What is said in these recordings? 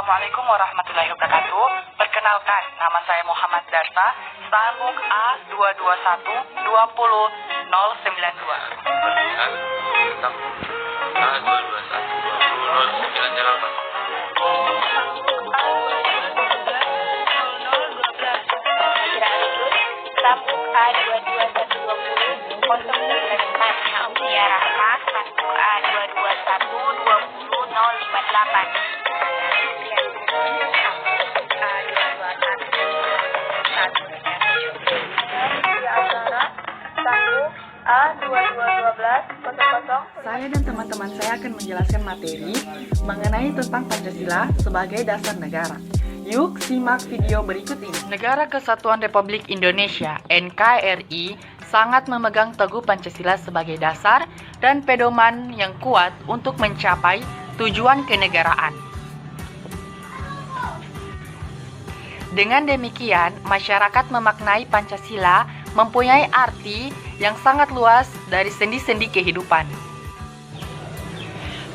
Assalamualaikum warahmatullahi wabarakatuh. Perkenalkan, nama saya Muhammad Darsa, Sambung A221 20 092. Tentang A221 Sambung A221 20 094. Naudia Rahma, sambung A221 20 058. Saya dan teman-teman saya akan menjelaskan materi mengenai tentang Pancasila sebagai dasar negara. Yuk simak video berikut ini. Negara Kesatuan Republik Indonesia (NKRI) sangat memegang teguh Pancasila sebagai dasar dan pedoman yang kuat untuk mencapai tujuan kenegaraan. Dengan demikian, masyarakat memaknai Pancasila mempunyai arti yang sangat luas dari sendi-sendi kehidupan.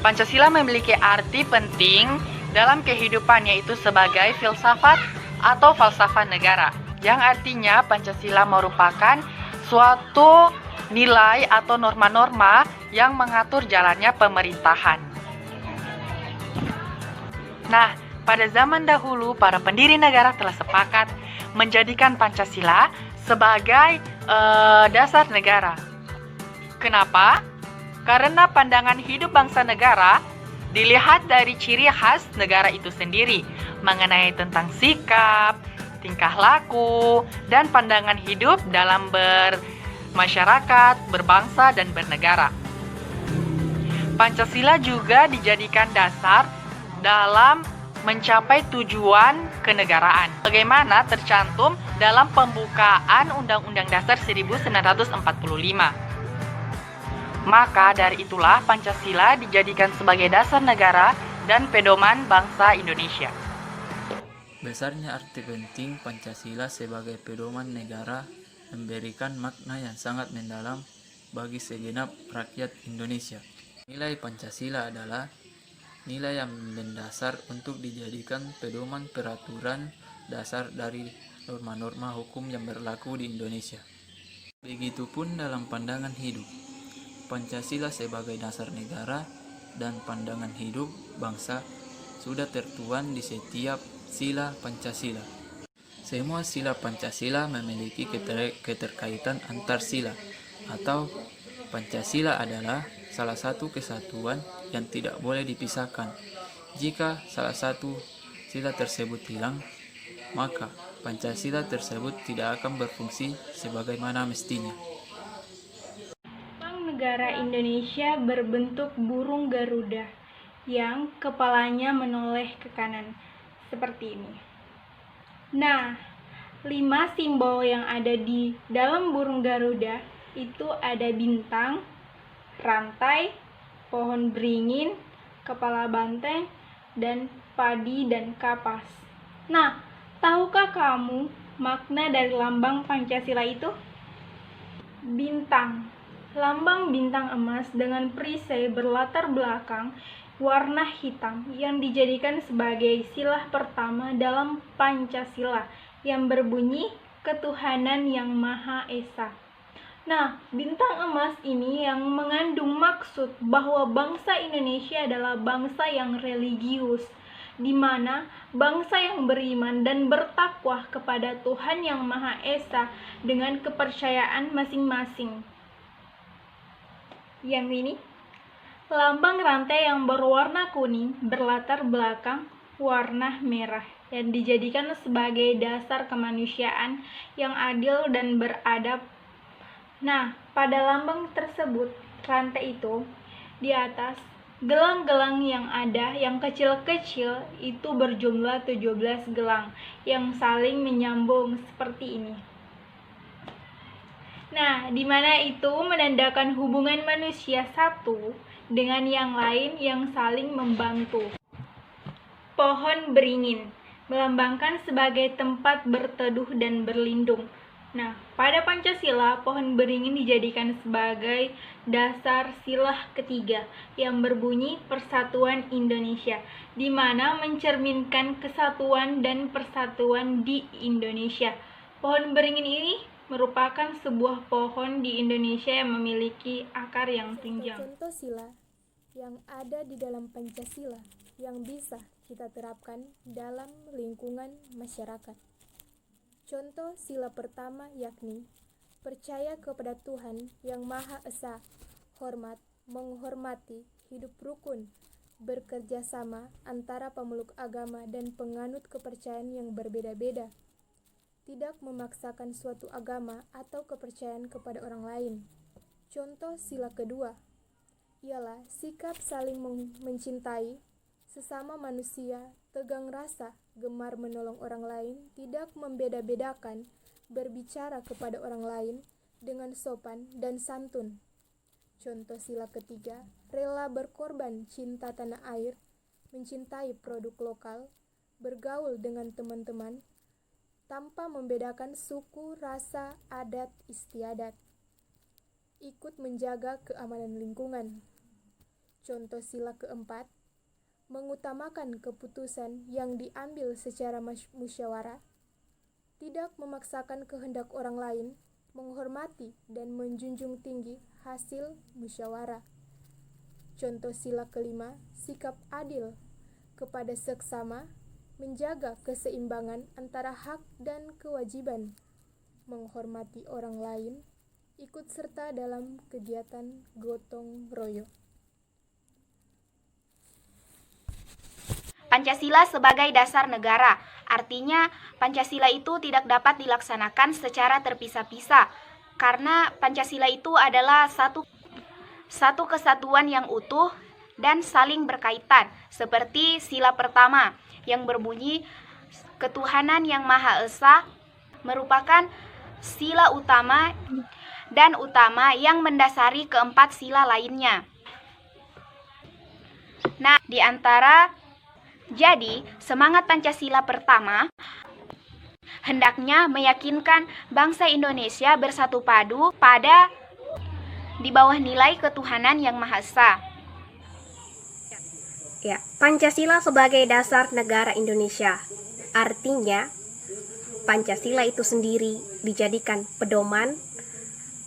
Pancasila memiliki arti penting dalam kehidupan, yaitu sebagai filsafat atau falsafah negara, yang artinya Pancasila merupakan suatu nilai atau norma-norma yang mengatur jalannya pemerintahan. Nah, pada zaman dahulu, para pendiri negara telah sepakat menjadikan Pancasila sebagai dasar negara. Kenapa? Karena pandangan hidup bangsa negara dilihat dari ciri khas negara itu sendiri, mengenai tentang sikap, tingkah laku, dan pandangan hidup dalam bermasyarakat, berbangsa, dan bernegara. Pancasila juga dijadikan dasar dalam mencapai tujuan kenegaraan, bagaimana tercantum dalam pembukaan Undang-Undang Dasar 1945. Maka dari itulah Pancasila dijadikan sebagai dasar negara dan pedoman bangsa Indonesia. Besarnya arti penting Pancasila sebagai pedoman negara memberikan makna yang sangat mendalam bagi segenap rakyat Indonesia. Nilai Pancasila adalah nilai yang mendasar untuk dijadikan pedoman peraturan dasar dari norma-norma hukum yang berlaku di Indonesia. Begitupun dalam pandangan hidup. Pancasila sebagai dasar negara dan pandangan hidup bangsa sudah tertuang di setiap sila Pancasila. Semua sila Pancasila memiliki keterkaitan antar sila, atau Pancasila adalah salah satu kesatuan yang tidak boleh dipisahkan. Jika salah satu sila tersebut hilang, maka Pancasila tersebut tidak akan berfungsi sebagaimana mestinya. Negara Indonesia berbentuk burung Garuda yang kepalanya menoleh ke kanan seperti ini. Nah, 5 simbol yang ada di dalam burung Garuda itu ada bintang, rantai, pohon beringin, kepala banteng, dan padi dan kapas. Nah, tahukah kamu makna dari lambang Pancasila itu? Bintang. Lambang bintang emas dengan perisai berlatar belakang warna hitam yang dijadikan sebagai sila pertama dalam Pancasila yang berbunyi ketuhanan yang Maha Esa. Nah, bintang emas ini yang mengandung maksud bahwa bangsa Indonesia adalah bangsa yang religius, di mana bangsa yang beriman dan bertakwa kepada Tuhan yang Maha Esa dengan kepercayaan masing-masing. Yang ini, lambang rantai yang berwarna kuning berlatar belakang warna merah yang dijadikan sebagai dasar kemanusiaan yang adil dan beradab. Nah, pada lambang tersebut, rantai itu di atas gelang-gelang yang ada yang kecil-kecil itu berjumlah 17 gelang yang saling menyambung seperti ini. Nah, di mana itu menandakan hubungan manusia satu dengan yang lain yang saling membantu. Pohon beringin melambangkan sebagai tempat berteduh dan berlindung. Nah, pada Pancasila, pohon beringin dijadikan sebagai dasar sila ketiga yang berbunyi Persatuan Indonesia, di mana mencerminkan kesatuan dan persatuan di Indonesia. Pohon beringin ini merupakan sebuah pohon di Indonesia yang memiliki akar yang panjang. Contoh sila yang ada di dalam Pancasila yang bisa kita terapkan dalam lingkungan masyarakat. Contoh sila pertama yakni percaya kepada Tuhan yang Maha Esa, hormat, menghormati, hidup rukun, bekerja sama antara pemeluk agama dan penganut kepercayaan yang berbeda-beda, tidak memaksakan suatu agama atau kepercayaan kepada orang lain. Contoh sila kedua ialah sikap saling mencintai sesama manusia, tegang rasa, gemar menolong orang lain, tidak membeda-bedakan, berbicara kepada orang lain dengan sopan dan santun. Contoh sila ketiga, rela berkorban, cinta tanah air, mencintai produk lokal, bergaul dengan teman-teman, tanpa membedakan suku, rasa, adat, istiadat, ikut menjaga keamanan lingkungan. Contoh sila keempat, mengutamakan keputusan yang diambil secara musyawarah, tidak memaksakan kehendak orang lain, menghormati dan menjunjung tinggi hasil musyawarah. Contoh sila kelima, sikap adil kepada seksama, menjaga keseimbangan antara hak dan kewajiban, menghormati orang lain, ikut serta dalam kegiatan gotong royong. Pancasila sebagai dasar negara, artinya Pancasila itu tidak dapat dilaksanakan secara terpisah-pisah, karena Pancasila itu adalah satu kesatuan yang utuh dan saling berkaitan, seperti sila pertama yang berbunyi ketuhanan yang Maha Esa merupakan sila utama dan utama yang mendasari keempat sila lainnya. Nah, jadi, semangat Pancasila pertama hendaknya meyakinkan bangsa Indonesia bersatu padu di bawah nilai ketuhanan yang Maha Esa. Ya, Pancasila sebagai dasar negara Indonesia. Artinya, Pancasila itu sendiri dijadikan pedoman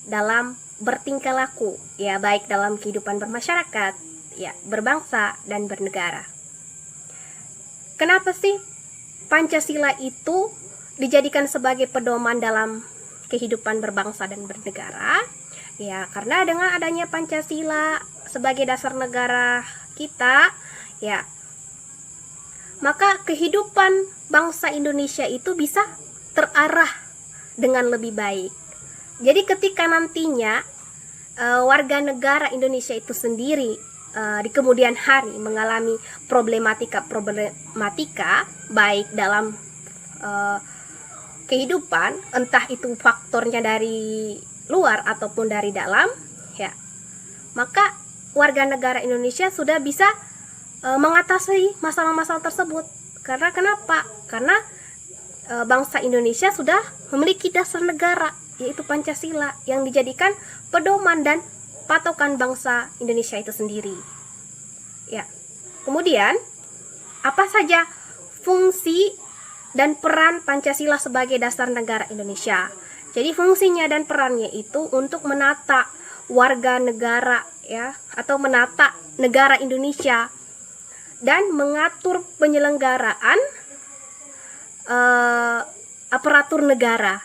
dalam bertingkah laku, ya baik dalam kehidupan bermasyarakat, ya berbangsa dan bernegara. Kenapa sih Pancasila itu dijadikan sebagai pedoman dalam kehidupan berbangsa dan bernegara? Ya, karena dengan adanya Pancasila sebagai dasar negara kita, ya, maka kehidupan bangsa Indonesia itu bisa terarah dengan lebih baik. Jadi ketika nantinya warga negara Indonesia itu sendiri di kemudian hari mengalami problematika baik dalam kehidupan, entah itu faktornya dari luar ataupun dari dalam, ya, maka warga negara Indonesia sudah bisa mengatasi masalah-masalah tersebut. Karena kenapa? Karena bangsa Indonesia sudah memiliki dasar negara, yaitu Pancasila, yang dijadikan pedoman dan patokan bangsa Indonesia itu sendiri. Ya. Kemudian, apa saja fungsi dan peran Pancasila sebagai dasar negara Indonesia? Jadi fungsinya dan perannya itu untuk menata warga negara, ya, atau menata negara Indonesia dan mengatur penyelenggaraan aparatur negara.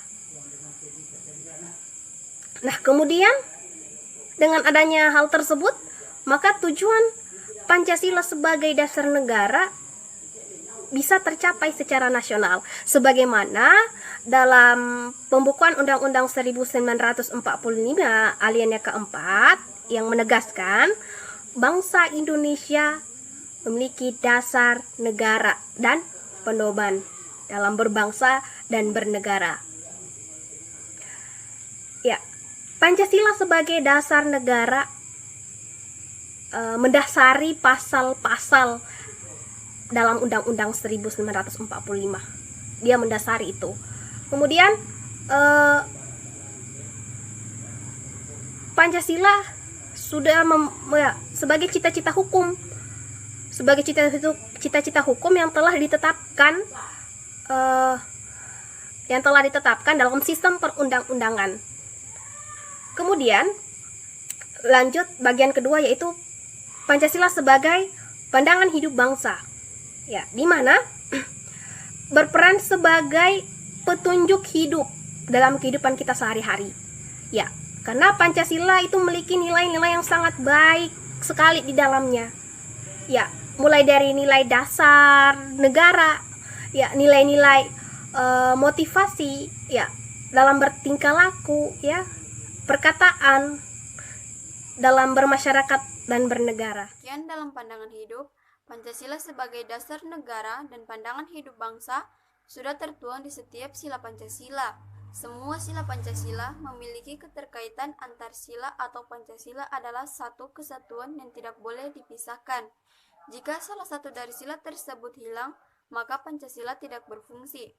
Nah, kemudian dengan adanya hal tersebut, maka tujuan Pancasila sebagai dasar negara bisa tercapai secara nasional, sebagaimana dalam pembukuan Undang-Undang 1945 alinea keempat yang menegaskan bangsa Indonesia memiliki dasar negara dan pedoman dalam berbangsa dan bernegara. Ya, Pancasila sebagai dasar negara mendasari pasal-pasal dalam Undang-Undang 1945. Dia mendasari itu. Kemudian Pancasila sudah sebagai cita-cita hukum, yang telah ditetapkan dalam sistem perundang-undangan. Kemudian lanjut bagian kedua, yaitu Pancasila sebagai pandangan hidup bangsa, ya, di mana berperan sebagai petunjuk hidup dalam kehidupan kita sehari-hari, ya, karena Pancasila itu memiliki nilai-nilai yang sangat baik sekali di dalamnya, ya, mulai dari nilai dasar negara, ya, nilai-nilai motivasi, ya, dalam bertingkah laku, ya, perkataan, dalam bermasyarakat dan bernegara. Sekian dalam pandangan hidup, Pancasila sebagai dasar negara dan pandangan hidup bangsa sudah tertuang di setiap sila Pancasila. Semua sila Pancasila memiliki keterkaitan antar sila atau Pancasila adalah satu kesatuan yang tidak boleh dipisahkan. Jika salah satu dari sila tersebut hilang, maka Pancasila tidak berfungsi.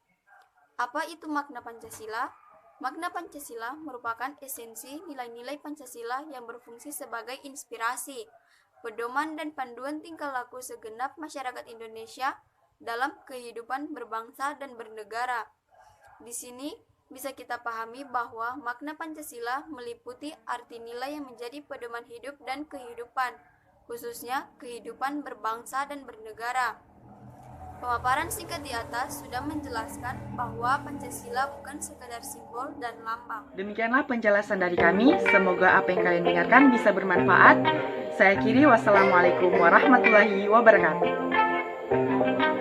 Apa itu makna Pancasila? Makna Pancasila merupakan esensi nilai-nilai Pancasila yang berfungsi sebagai inspirasi, pedoman dan panduan tingkah laku segenap masyarakat Indonesia dalam kehidupan berbangsa dan bernegara. Di sini bisa kita pahami bahwa makna Pancasila meliputi arti nilai yang menjadi pedoman hidup dan kehidupan, khususnya kehidupan berbangsa dan bernegara. Pemaparan singkat di atas sudah menjelaskan bahwa Pancasila bukan sekadar simbol dan lambang. Demikianlah penjelasan dari kami. Semoga apa yang kalian dengarkan bisa bermanfaat. Saya akhiri, wassalamualaikum warahmatullahi wabarakatuh.